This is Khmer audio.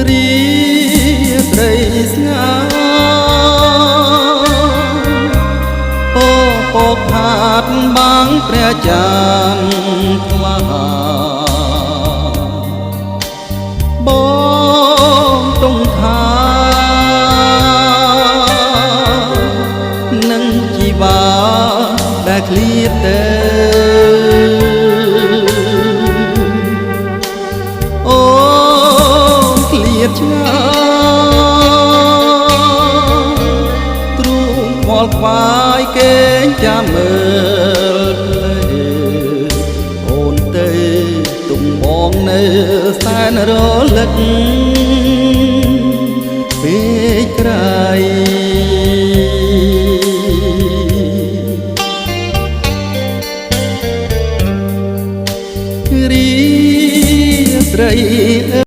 រីត្រីស្ងោពោពកខាតបាំងព្រះចានថ្លាបងទុំថានឹងជីវ៉ាដែលឃ្លាតទៅអូឃ្លាតឆ្ងាយទ្រូងខ្វល់ខ្វាយគេងចាំមើលអូនទៅទុំបងនៅសែនរលឹកពេកក្រៃ